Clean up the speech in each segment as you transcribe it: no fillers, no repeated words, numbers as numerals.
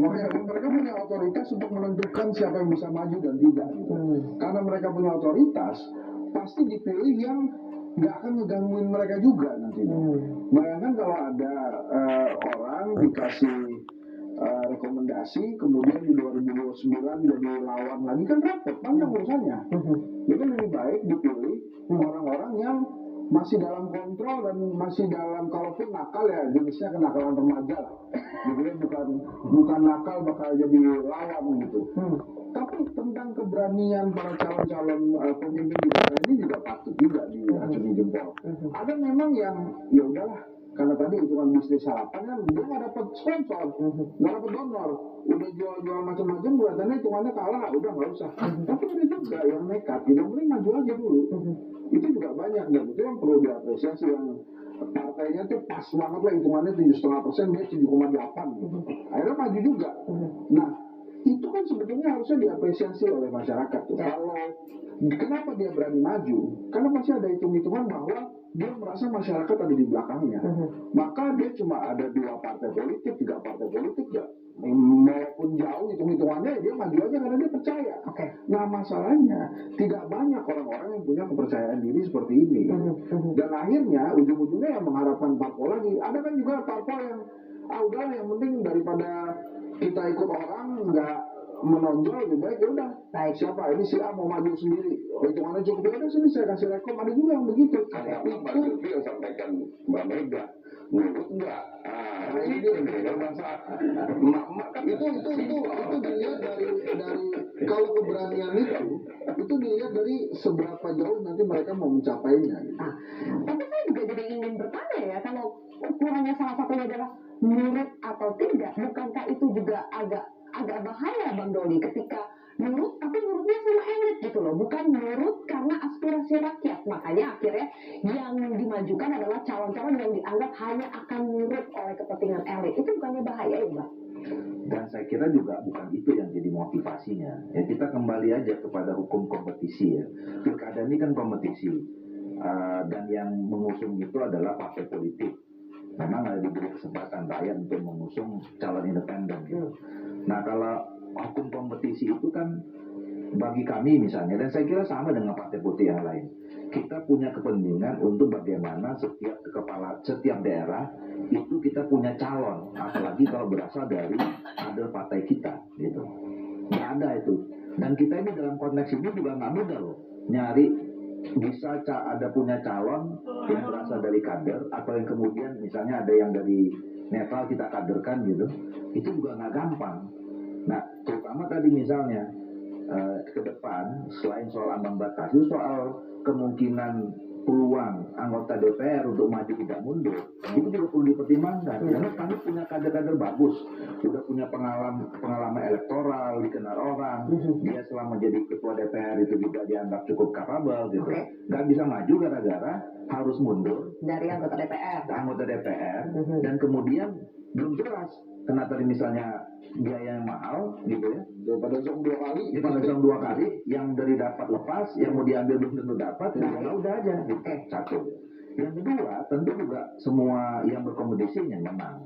Makanya mereka punya otoritas untuk menentukan siapa yang bisa maju dan tidak gitu. Karena mereka punya otoritas, pasti dipilih yang nggak akan ngegangguin mereka juga nantinya. Bayangkan kalau ada orang dikasih rekomendasi, kemudian di 2029 jadi lawan lagi, kan repot, panjang urusannya. Jadi lebih baik dipilih orang-orang yang masih dalam kontrol dan masih dalam, kalaupun nakal ya jenisnya kenakalan remaja lah. Jadi bukan nakal bakal jadi lawan gitu. Tapi tentang keberanian para calon-calon pemimpin di daerah ini juga patut juga diacungi jempol. Ada memang yang ya udahlah, karena tadi hitungan bisnis harapan kan dia nggak dapat sponsor, nggak dapat donor, udah jual-jual macam-macam, kelihatannya hitungannya kalah, udah nggak usah. Tapi ada juga yang nekat, gitu, mending maju aja dulu. Itu juga banyak, dan itu yang perlu diapresiasi, yang partainya tuh pas banget lah hitungannya 7,5%, dia 7,8. Akhirnya maju juga. Nah, itu kan sebetulnya harusnya diapresiasi oleh masyarakat tuh. Kalau kenapa dia berani maju? Karena pasti ada hitung-hitungan bahwa dia merasa masyarakat ada di belakangnya. Maka dia cuma ada 2 partai politik, 3 partai politik ya. Maupun jauh hitung-hitungannya, dia maju aja karena dia percaya. Nah masalahnya tidak banyak orang-orang yang punya kepercayaan diri seperti ini. Dan akhirnya ujung-ujungnya yang mengharapkan parpol lagi. Ada kan juga parpol yang udah yang penting daripada kita ikut orang nggak menonjol, lebih baik ya udah siapa ini si A mau maju sendiri, hitungannya cukup, ya sini saya kasih rekom. Ada juga yang begitu. Tapi Pak Zulfi yang sampaikan Mbak Mega menurut enggak, ini dia yang masalah emak-emak kan itu dilihat dari kalau keberanian itu dilihat dari seberapa jauh nanti mereka mau mencapainya gitu. Tapi saya juga jadi ingin bertanya ya, kalau ukurannya salah satunya adalah nurut atau tidak, bukankah itu juga agak bahaya Bang Doli, ketika nurut tapi nurutnya sama elit gitu loh, bukan nurut karena aspirasi rakyat. Makanya akhirnya yang dimajukan adalah calon-calon yang dianggap hanya akan nurut oleh kepentingan elit. Itu bukannya bahaya ya Bang? Dan saya kira juga bukan itu yang jadi motivasinya. Ya kita kembali aja kepada hukum kompetisi ya. Pilkada ini kan kompetisi, dan yang mengusung itu adalah partai politik. Memang ada diberi kesempatan rakyat untuk mengusung calon independen. Nah kalau hukum kompetisi itu kan bagi kami misalnya, dan saya kira sama dengan partai politik yang lain, kita punya kepentingan untuk bagaimana setiap daerah itu kita punya calon, apalagi kalau berasal dari kader partai kita gitu. Nggak ada itu. Dan kita ini dalam konteks ini juga nggak mudah loh nyari bisa ada punya calon yang berasal dari kader, atau yang kemudian misalnya ada yang dari netral kita kaderkan gitu, itu juga nggak gampang. Nah terutama tadi misalnya ke depan selain soal ambang batas, itu soal kemungkinan peluang anggota DPR untuk maju tidak mundur, itu juga perlu dipertimbangkan. Karena kami punya kader-kader bagus, sudah punya pengalaman elektoral, dikenal orang, dia selama jadi ketua DPR itu juga dianggap cukup kapabel gitu. Nggak bisa maju gara-gara harus mundur dari anggota DPR. Dan kemudian belum jelas karena tadi misalnya biaya yang mahal gitu ya, daripada zong 2 kali, yang dari dapat lepas, yang mau diambil belum tentu dapat, ya udah aja gitu. Satu. Yang kedua, tentu juga semua yang berkompetisi ingin menang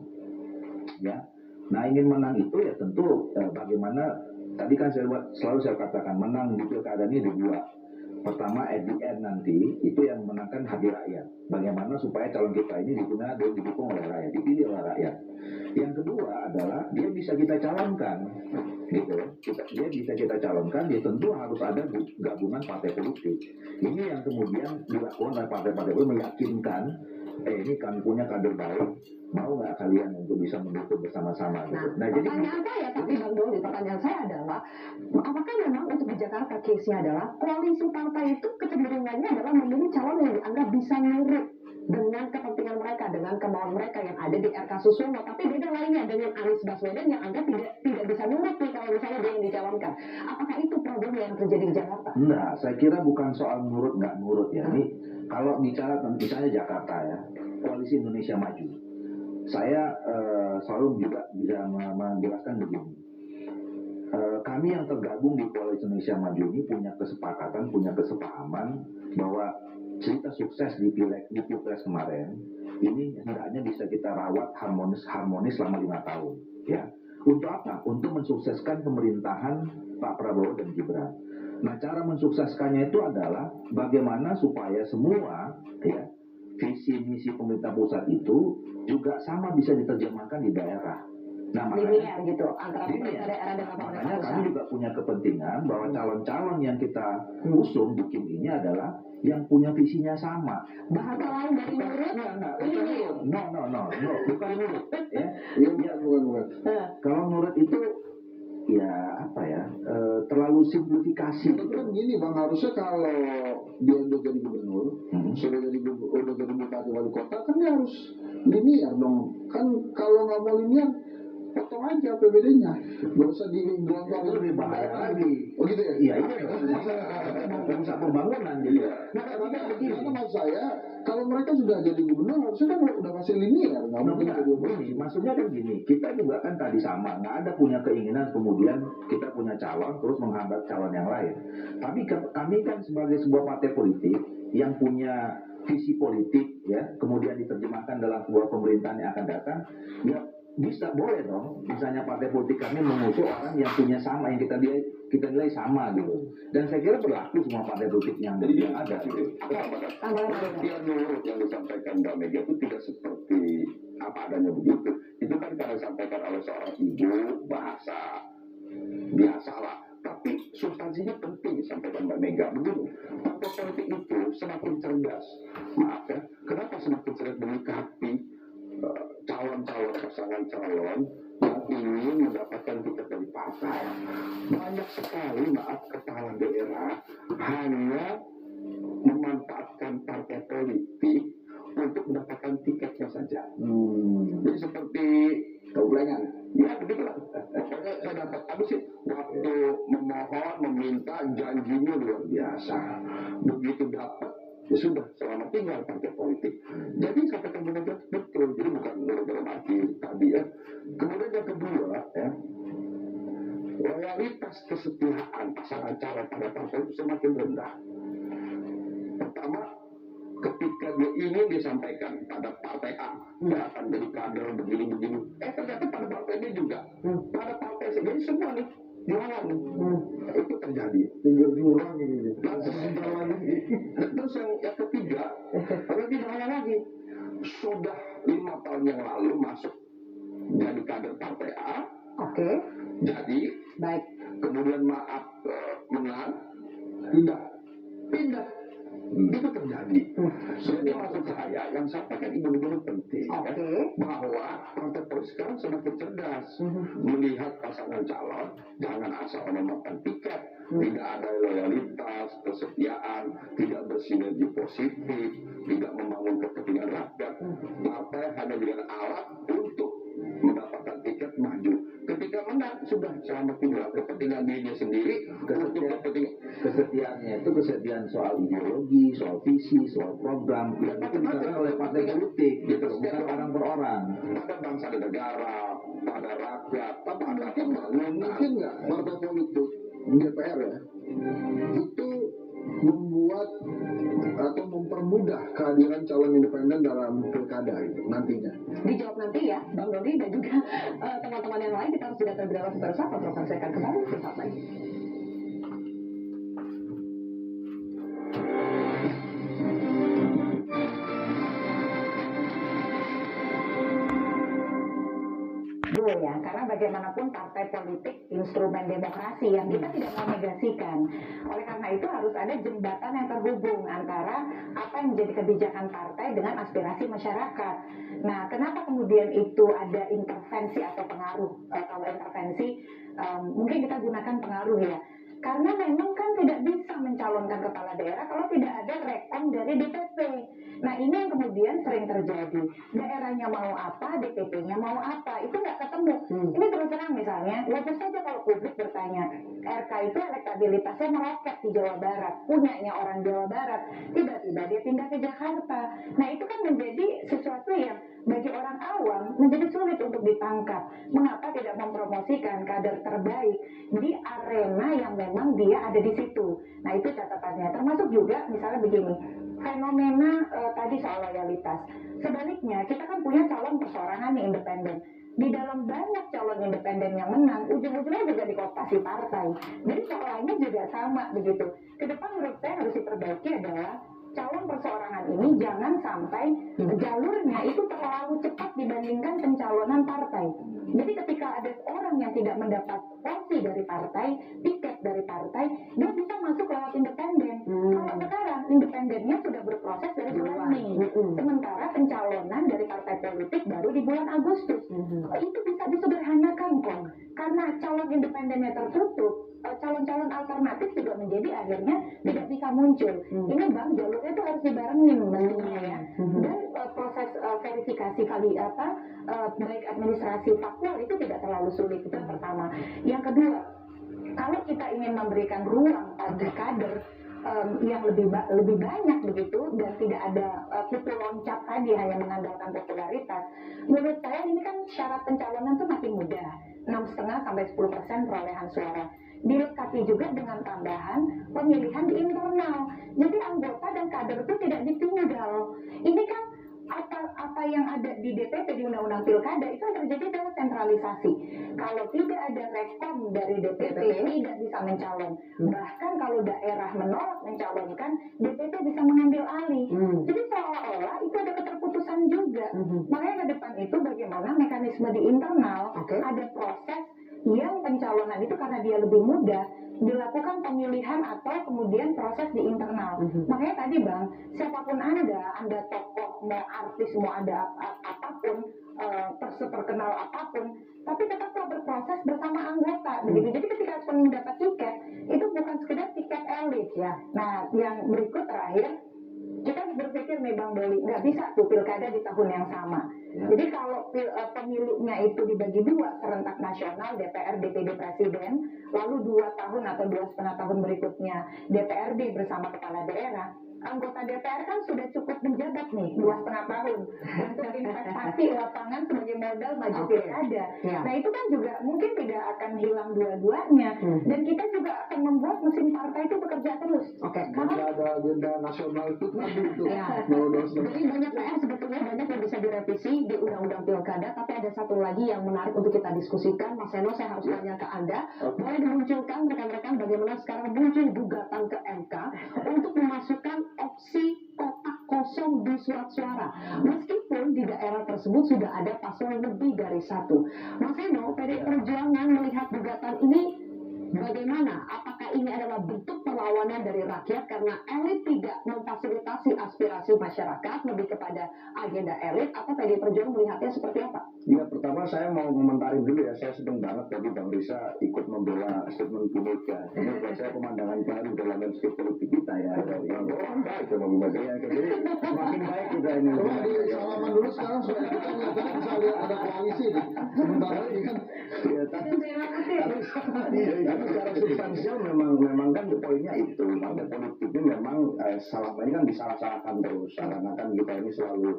ya. Nah ingin menang itu ya tentu bagaimana, tadi kan selalu saya katakan, menang di pilkada ini ada 2. Pertama, at the end nanti itu yang menangkan hati rakyat. Bagaimana supaya calon kita ini didukung oleh rakyat, dipilih oleh rakyat. Yang kedua adalah dia bisa kita calonkan, gitu. Dia bisa kita calonkan, dia tentu harus ada gabungan partai politik. Ini yang kemudian dilakukan oleh partai-partai politik, meyakinkan, ini kami punya kader baik, mau nggak kalian untuk bisa mendukung bersama-sama gitu. Nah jadi pertanyaan saya adalah, apakah memang untuk di Jakarta case-nya adalah koalisi partai itu kecenderungannya adalah memilih calon yang dianggap bisa nurut dengan kepentingan mereka, dengan kemauan mereka yang ada di RK Susono, tapi beda lainnya dengan Anies Baswedan yang anggap tidak bisa nurut nih kalau misalnya dia yang dicalonkan. Apakah itu problem yang terjadi di Jakarta? Enggak, saya kira bukan soal nurut nggak nurut ya. Ini kalau bicara misalnya Jakarta ya, Koalisi Indonesia Maju, saya selalu juga bisa menjelaskan begini. Kami yang tergabung di Koalisi Indonesia Maju ini punya kesepakatan, punya kesepahaman bahwa cerita sukses di Pilpres kemarin ini hendaknya bisa kita rawat harmonis selama 5 tahun ya. Untuk apa? Untuk mensukseskan pemerintahan Pak Prabowo dan Gibran. Nah, cara mensukseskannya itu adalah bagaimana supaya semua ya visi misi pemerintah pusat itu juga sama bisa diterjemahkan di daerah. Nah, linear gitu antara linear. pemerintah daerah dan pemerintah Makanya kami pusat. juga punya kepentingan bahwa calon-calon yang kita usung di Kim ini adalah yang punya visinya sama. Bahasa lain dari Nurut, linear. No, bukan Nurut. Ya, Iya, bukan. kalau Nurut itu ya apa ya, terlalu simplifikasi. Itu kan gini bang, harusnya kalau dia udah jadi gubernur, sudah jadi bupati wali kota, kan dia harus linear dong. Kan kalau nggak mau linear, potong aja APBD-nya, nggak usah digelontorkan. Itu lebih bahaya lagi. Oh gitu ya? Iya, masa mau pusat pembangunan gitu. Nah, karena maksud saya, kalau mereka sudah jadi gubernur, harusnya kan udah pasti linear, nggak mungkin jadi Begini, maksudnya kan gini, kita juga kan tadi sama, nggak ada punya keinginan kemudian kita punya calon terus menghambat calon yang lain. Tapi kami kan sebagai sebuah partai politik yang punya visi politik ya, kemudian diterjemahkan dalam sebuah pemerintahan yang akan datang, ya bisa boleh dong, misalnya partai politik kami mengusung orang yang punya sama, yang kita nilai sama gitu. Dan saya kira berlaku semua partai politik yang ada. Pengertian Nurut yang disampaikan Mbak Mega itu tidak seperti apa adanya begitu. Itu kan karena disampaikan oleh seorang ibu, bahasa biasalah. Tapi substansinya penting disampaikan Mbak Mega. Begini, partai politik itu semakin cerdas. Maaf ya, kenapa semakin cerdas menyikapi calon-calon pasangan calon yang ingin mendapatkan tiket dari partai. Banyak sekali kepala daerah hanya memanfaatkan partai politik untuk mendapatkan tiketnya saja. Jadi seperti taulangan. Ya begitulah. Pokoknya saya dapat habis sih waktu memohon, meminta, janjinya luar biasa. Begitu dapat, ya sudah, selamat tinggal partai politik. Jadi katakan benar betul, jadi bukan dalam arti tadi ya. Kemudian yang kedua ya, loyalitas kesetiaan pasangan calon pada partai itu semakin rendah. Pertama, ketika dia ingin disampaikan pada partai A, dia akan jadi kader begini-begini. Ternyata pada partai B juga, pada partai C, jadi semua nih jualan. Itu terjadi. Tinggal jurang ini. Terus yang ketiga, lebih bahaya lagi. Sudah 5 tahun yang lalu masuk jadi kader partai A. Oke. Jadi, Baik. kemudian menang, pindah. Itu terjadi. Jadi maksud saya yang sampaikan ibu-ibu penting ya, bahwa partai politik sekarang semakin cerdas melihat pasangan calon, jangan asal memakan tiket, tidak ada loyalitas, kesetiaan, tidak bersinergi positif, tidak membangun kepentingan rakyat. Partai hanya dengan alat untuk mendapatkan tiket maju. Ketika menang sudah selamat tinggal, kepentingan dirinya sendiri. Kesetiaannya itu kesetiaan soal ideologi, soal visi, soal program yang itu dilakukan oleh partai politik gitu, bukan orang per orang. Pada bangsa dan negara, pada rakyat, pada Mungkin nggak partai politik DPR ya itu membuat atau mempermudah kehadiran calon independen dalam pilkada itu nantinya. Dijawab nanti ya, Bang Dodi dan juga teman-teman yang lain. Kita harus sudah terlebih dahulu bersama. Program saya akan kembali sesaat lagi. Ya, karena bagaimanapun partai politik instrumen demokrasi yang kita tidak mau negasikan. Oleh karena itu harus ada jembatan yang terhubung antara apa yang menjadi kebijakan partai dengan aspirasi masyarakat. Nah, kenapa kemudian itu ada intervensi atau pengaruh? Kalau intervensi mungkin kita gunakan pengaruh ya. Karena memang kan tidak bisa mencalonkan kepala daerah kalau tidak ada rekon dari DPP. Nah ini yang kemudian sering terjadi. Daerahnya mau apa, DPP-nya mau apa, itu nggak ketemu. Ini terus terang misalnya, wajar saja kalau publik bertanya, RK itu elektabilitasnya meroket di Jawa Barat, punyanya orang Jawa Barat, tiba-tiba dia pindah ke Jakarta. Nah itu kan menjadi sesuatu yang bagi orang awam menjadi sulit untuk ditangkap. Mengapa tidak mempromosikan kader terbaik di arena yang memang dia ada di situ? Nah itu catatannya. Termasuk juga misalnya begini, fenomena tadi soal loyalitas. Sebaliknya kita kan punya calon perseorangan nih independen. di dalam banyak calon independen yang menang, ujung-ujungnya juga dikooptasi partai. Jadi polanya juga sama begitu. Ke depan menurut saya harus diperbaiki adalah calon perseorangan ini jangan sampai jalurnya itu terlalu cepat dibandingkan pencalonan partai. Jadi ketika ada orang yang tidak mendapat porsi dari partai, tiket dari partai, dia bisa masuk lewat independen. Kalau sekarang independennya sudah berproses dari bulan Mei, sementara pencalonan dari partai politik baru di bulan Agustus. Itu bisa disederhanakan kok, karena calon independennya tertutup, calon-calon alternatif juga menjadi akhirnya tidak bisa muncul. Ini Bang, jalurnya itu harus dibarengin mestinya ya. Dan proses verifikasi baik administrasi faktual itu tidak terlalu sulit, itu yang pertama. Yang kedua, kalau kita ingin memberikan ruang pada kader yang lebih banyak begitu dan tidak ada kutu loncat tadi hanya mengandalkan popularitas, menurut saya ini kan syarat pencalonan itu makin mudah, 6,5 sampai 10% perolehan suara. Dilengkapi juga dengan tambahan pemilihan di internal. Jadi anggota dan kader itu tidak ditinggal. Ini kan apa yang ada di DPP di Undang-Undang Pilkada itu yang terjadi adalah sentralisasi. Kalau tidak ada rekom dari DPP tidak bisa mencalon. Bahkan kalau daerah menolak mencalonkan, DPP bisa mengambil alih. Jadi seolah-olah itu ada keterputusan juga. Makanya ke depan itu bagaimana mekanisme di internal, ada proses yang pencalonan itu karena dia lebih mudah dilakukan pemilihan atau kemudian proses di internal. Makanya tadi Bang, siapapun Anda tokoh, mau artis, mau ada apapun, terkenal apapun, tapi tetap berproses bersama anggota. Begitu. Jadi ketika mendapat tiket, itu bukan sekedar tiket elit ya. Nah, yang berikut terakhir, kita harus berpikir nih Bang Doli, nggak bisa tuh pilkada di tahun yang sama. Jadi kalau pemilunya itu dibagi dua, serentak nasional, DPR, DPD Presiden, lalu 2 tahun atau 2,5 tahun berikutnya DPRD bersama kepala daerah, anggota DPR kan sudah cukup menjabat nih 2,5 tahun untuk investasi lapangan sebagai modal maju pilkada. Nah itu kan juga mungkin tidak akan hilang dua-duanya, dan kita juga akan membuat mesin partai itu bekerja terus. Karena ada agenda nasional itu tadi itu. Jadi banyak PR sebetulnya, banyak yang bisa direvisi di Undang-Undang Pilkada, tapi ada satu lagi yang menarik untuk kita diskusikan. Mas Seno, saya harus tanya ke Anda, boleh dimunculkan rekan-rekan bagaimana sekarang muncul gugatan ke MK untuk memasukkan opsi kotak kosong di surat suara, meskipun di daerah tersebut sudah ada paslon lebih dari satu. Mas Seno, PDI Perjuangan melihat gugatan ini bagaimana? Apakah ini adalah bentuk perlawanan dari rakyat karena elit tidak memfasilitasi aspirasi masyarakat, lebih kepada agenda elit, atau PDI Perjuangan melihatnya seperti apa? Ya, pertama saya mau komentarin dulu ya, saya senang banget tadi Bang Risa ikut membela statement Bu Mega. Ini buat saya pemandangan baru dalam landscape politik kita ya. Yang baik sama Bu Mega. Jadi semakin baik kita ini. Salaman dulu, sekarang sudah kita bisa lihat ada koalisi nih. Sementara ini kan tapi secara substansial memang kan poinnya itu, partai politik ini memang selama ini kan disalah-salahkan terus, seakan-akan kita ini selalu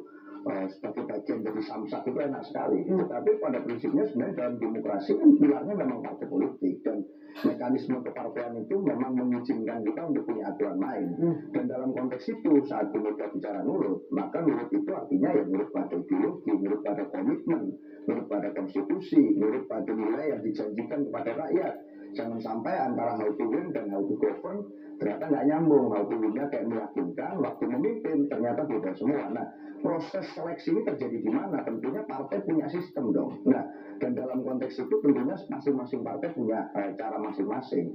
sebagai bagian dari samsak itu enak sekali. Tetapi pada prinsipnya sebenarnya dalam demokrasi kan pilarnya memang partai politik, dan mekanisme kepartean itu memang mengizinkan kita untuk punya aturan main. Dan dalam konteks itu saat kita bicara nurut, maka nurut itu artinya ya nurut pada ideologi, nurut pada komitmen, nurut pada konstitusi, nurut pada nilai yang dijanjikan kepada rakyat. Jangan sampai antara how to win dan how to govern ternyata nggak nyambung. How to win-nya kayak meyakinkan, waktu memimpin ternyata beda semua. Nah, proses seleksi ini terjadi di mana? Tentunya partai punya sistem dong. Nah, dan dalam konteks itu tentunya masing-masing partai punya cara masing-masing.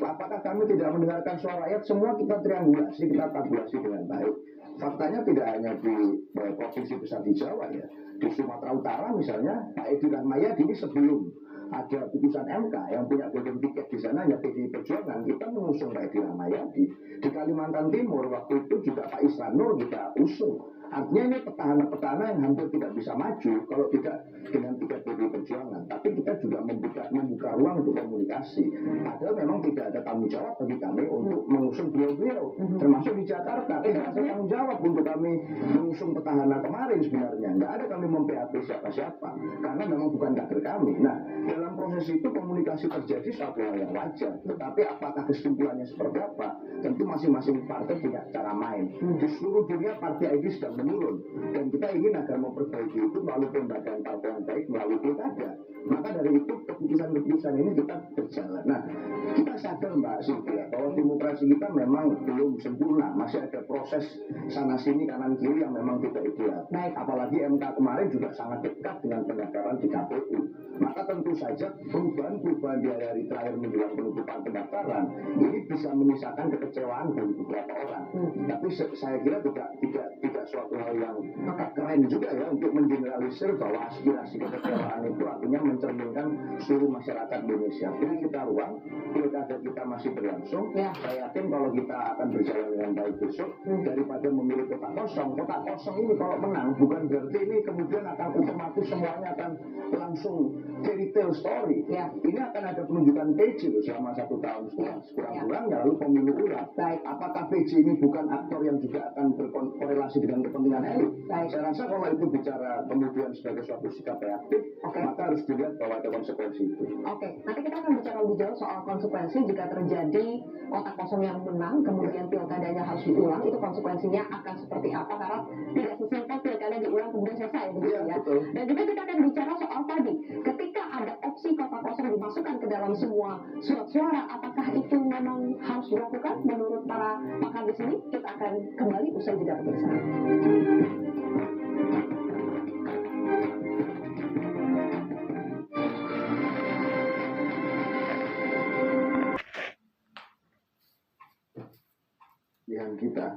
Apakah kami tidak mendengarkan suara rakyat? Semua kita triangulasi, kita tabulasi dengan baik. Faktanya tidak hanya di provinsi besar di Jawa ya. Di Sumatera Utara misalnya, Pak Edi Rahmayadi ini sebelum ada putusan MK yang punya golden ticket di sana hanya PDI Perjuangan, kita mengusung Pak Edi Rahmayadi. Di Kalimantan Timur waktu itu juga Pak Isran Nur kita usung. Artinya ini petahana-petahana yang hampir tidak bisa maju kalau tidak dengan tiket PDI Perjuangan. Tapi kita juga membuka ruang untuk komunikasi. Padahal memang tidak ada tanggung jawab bagi kami untuk mengusung beliau-beliau, termasuk di Jakarta. Tidak ada tanggung jawab untuk kami mengusung petahana kemarin sebenarnya. Nggak ada kami mem-PHP siapa-siapa karena memang bukan kader kami. Nah, dalam proses proses itu komunikasi terjadi suatu hal yang wajar. Tetapi apakah kesimpulannya seperti apa? Tentu masing-masing partai punya cara main. Di seluruh dunia partai ID sedang menurun. Dan kita ingin agar memperbaiki itu melalui pembagian partai yang baik melalui pilkada. Maka dari itu keputusan-keputusan ini kita berjalan. Nah, kita sadar Mbak Sylvia bahwa demokrasi kita memang belum sempurna. Masih ada proses sana sini kanan kiri yang memang tidak ideal. Baik. Apalagi MK kemarin juga sangat dekat dengan pendaftaran di KPU. Maka tentu saja perubahan-perubahan di hari terakhir menjelang penutupan pendaftaran ini bisa menyisakan kekecewaan bagi beberapa orang. Tapi saya kira tidak suatu hal yang keren juga ya untuk mengeneralisir bahwa aspirasi kekecewaan itu artinya mencerminkan seluruh masyarakat Indonesia. Beri kita ruang, pilkada kita masih berlangsung. Ya. Saya yakin kalau kita akan berjalan dengan baik besok daripada memilih kota kosong ini kalau menang bukan berarti ini kemudian akan otomatis semuanya akan langsung fairy tale story. Ya. Ini akan ada penunjukan PJ loh selama 1 tahun kurang-kurangnya lalu pemilu ulang. Baik. Apakah PJ ini bukan aktor yang juga akan berkorelasi dengan kepentingan elit? Baik. Saya rasa kalau itu bicara kemudian sebagai suatu sikap reaktif, maka harus dilihat bahwa ada konsekuensi itu. Oke, nanti kita akan bicara lebih jauh soal konsekuensi jika terjadi kota kosong yang menang, kemudian pilkadanya harus diulang, itu konsekuensinya akan seperti apa, karena tidak sesimpel pilkada diulang kemudian selesai, begitu Iya, ya. betul. Dan juga kita akan bicara soal tadi, ketika ada opsi kota kosong dimasukkan ke dalam semua surat suara, apakah itu memang harus dilakukan menurut para pakar di sini? Kita akan kembali usai jeda pemirsa. Pilihan kita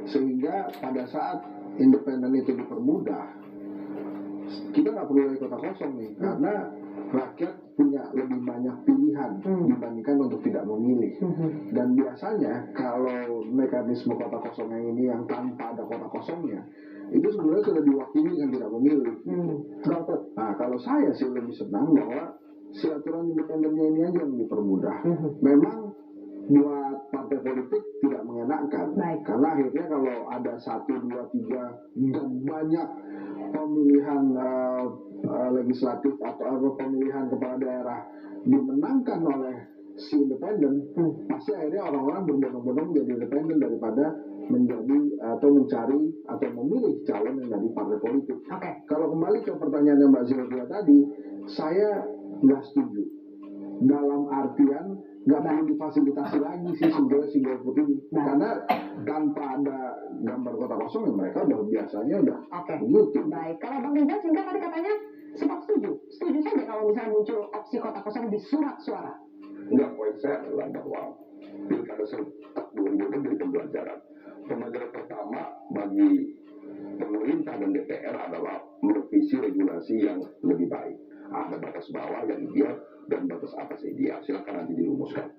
sehingga pada saat independen itu dipermudah kita nggak perlu lagi kota kosong nih karena rakyat punya lebih banyak pilihan dibandingkan untuk tidak memilih dan biasanya kalau mekanisme kota kosong yang ini yang tanpa ada kota kosongnya itu sebenarnya sudah diwakili yang tidak memilih. Nah kalau saya sih lebih senang bahwa si aturan independennya ini aja yang dipermudah. Memang buat partai politik tidak mengenakan. Baik. Karena akhirnya kalau ada 1, 2, 3 dan banyak pemilihan legislatif atau pemilihan kepala daerah dimenangkan oleh si independen, pasti akhirnya orang-orang berbondong-bondong menjadi independen daripada menjadi atau mencari atau memilih calon yang dari partai politik. Oke. Kalau kembali ke pertanyaannya Mbak Sylvia tadi, saya nggak setuju. Dalam artian nggak perlu difasilitasi lagi sih sebenarnya si golput ini, karena tanpa ada gambar kota kosong ya mereka udah biasanya udah begitu. Baik, kalau Bang Riza singkat tadi katanya sempat setuju saja kalau misalnya muncul opsi kota kosong di surat suara. Enggak, poin saya adalah bahwa pilkada serentak 2020 menjadi pembelajaran. Pembelajaran pertama bagi pemerintah dan DPR adalah merevisi regulasi yang lebih baik. Ada batas bawah yang ideal dan batas atas ideal. Silakan nanti dirumuskan.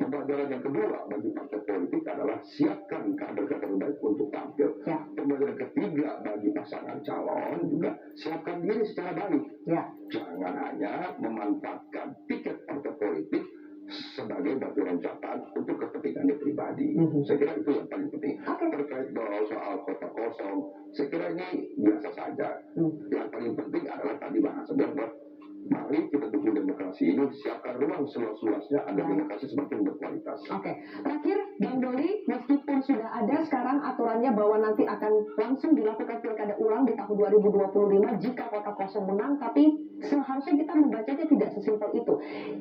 Pembelajaran yang kedua bagi partai politik adalah siapkan kader-kader baik untuk tampil. Ya. Pembelajaran ketiga bagi pasangan calon juga siapkan diri secara baik. Ya. Jangan hanya memanfaatkan tiket partai politik sebagai batu loncatan untuk kepentingannya pribadi. Saya kira itu yang paling penting. Terkait bahwa soal kota kosong, saya kira ini biasa saja. Yang paling penting adalah tadi bahasa bahwa mari kita dukung demokrasi ini, siapkan ruang seluas-luasnya agar demokrasi semakin berkualitas. Oke, terakhir Bang Doli, meskipun sudah ada sekarang aturannya bahwa nanti akan langsung dilakukan pilkada ulang di tahun 2025 jika kota kosong menang, tapi seharusnya kita membacanya tidak sesimpel itu.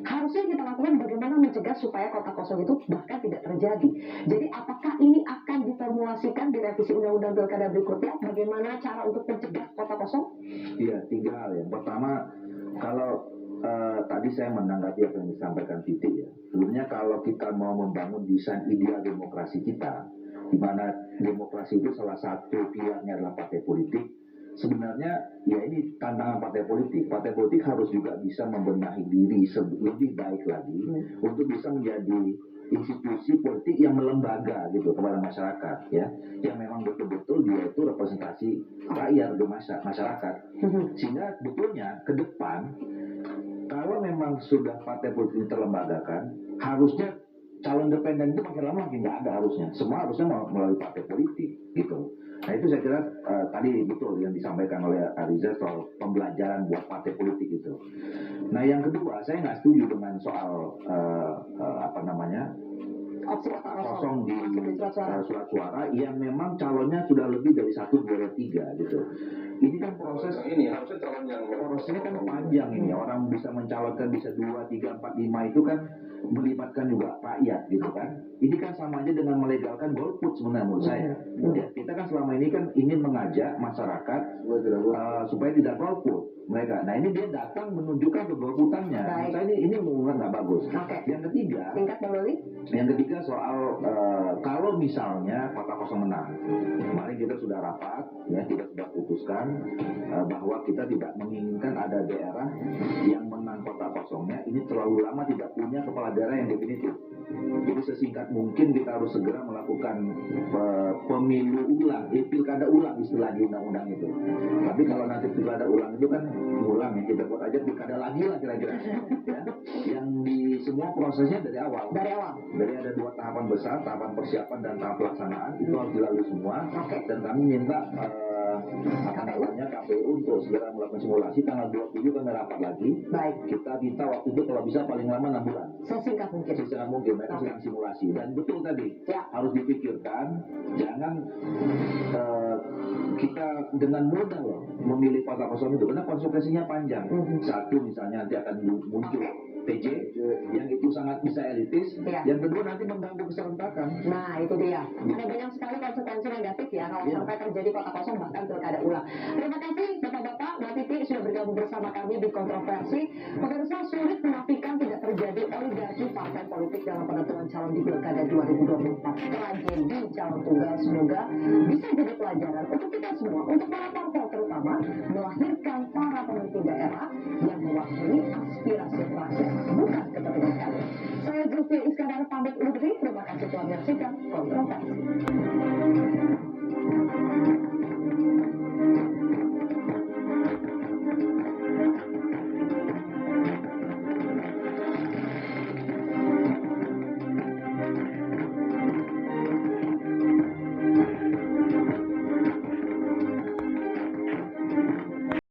Harusnya kita lakukan bagaimana mencegah supaya kota kosong itu bahkan tidak terjadi. Jadi apakah ini akan diformulasikan di revisi undang-undang pilkada berikutnya? Bagaimana cara untuk mencegah kota kosong? Iya, 3 hal ya. Pertama, kalau tadi saya menanggapi apa yang disampaikan Titi ya. Sebenarnya kalau kita mau membangun desain ideal demokrasi kita, di mana demokrasi itu salah satu pilarnya adalah partai politik, sebenarnya ya ini tantangan partai politik. Partai politik harus juga bisa membenahi diri lebih baik lagi untuk bisa menjadi institusi politik yang melembaga gitu kepada masyarakat ya, yang memang betul-betul dia itu representasi rakyat di masyarakat. Sehingga betulnya ke depan kalau memang sudah partai politik terlembagakan, harusnya calon independen itu makin lama makin nggak ada harusnya. Semua harusnya melalui partai politik gitu. Nah itu saya kira tadi betul yang disampaikan oleh Ariza soal pembelajaran buat partai politik itu. Nah yang kedua, saya nggak setuju dengan soal apa namanya Opsi kotak kosong di surat suara. surat suara yang memang calonnya sudah lebih dari 1, 2, 3 gitu. Ini kan proses ini harusnya calon yang prosesnya kan panjang ini, orang bisa mencalonkan bisa 2, 3, 4, 5 itu kan melibatkan juga rakyat gitu kan. Ini kan sama aja dengan melegalkan golput sebenarnya menurut saya. Ya, kita kan selama ini kan ingin mengajak masyarakat supaya tidak golput mereka. Nah ini dia datang menunjukkan kegolputannya. Menurut saya ini nggak bagus. Yang ketiga, Singkat Bang Doli. yang ketiga soal kalau misalnya kota kosong menang, kemarin kita sudah rapat, ya kita sudah putuskan bahwa kita tidak menginginkan ada daerah yang menang kota kosongnya ini terlalu lama tidak punya kepala daerah yang definitif. Jadi sesingkat mungkin kita harus segera melakukan pemilu ulang, pilkada ulang istilah di undang-undang itu. Tapi kalau nanti pilkada ulang itu kan ulang ya, kita buat aja pilkada lagi lah kira-kira. Ya. Yang di semua prosesnya dari awal. Dari ada 2 tahapan besar, tahapan persiapan dan tahap pelaksanaan itu harus dilalui semua. Dan kami minta KPU untuk segera melakukan simulasi tanggal 27 kami rapat lagi. Baik. Kita minta waktu itu kalau bisa paling lama 6 bulan. Sesingkat mungkin. Sesingkat mungkin mereka sedang simulasi dan betul tadi harus dipikirkan jangan kita dengan mudah loh memilih kota kosong itu karena konsekuensinya panjang. Satu misalnya nanti akan muncul TJ yang itu sangat bisa elitis. Yang kedua nanti mengganggu keserentakan. Nah itu dia. Ada banyak sekali konsekuensi negatif ya kalau sampai terjadi kota kosong bahkan pilkada ulang. Terima kasih Bapak-bapak, Mbak Titi sudah bergabung bersama kami di Kontroversi. Pemirsa, sulit menafikan tidak terjadi oligarki partai politik dalam penentuan calon di pilkada 2024. Tragedi calon tunggal semoga bisa jadi pelajaran untuk kita semua, untuk para parpol terutama melahirkan para pemimpin daerah yang mewakili aspirasi rakyat, bukan kepentingan kami. Saya Zulfi Iskandar pamit undur diri. Terima kasih telah menyaksikan Kontroversi.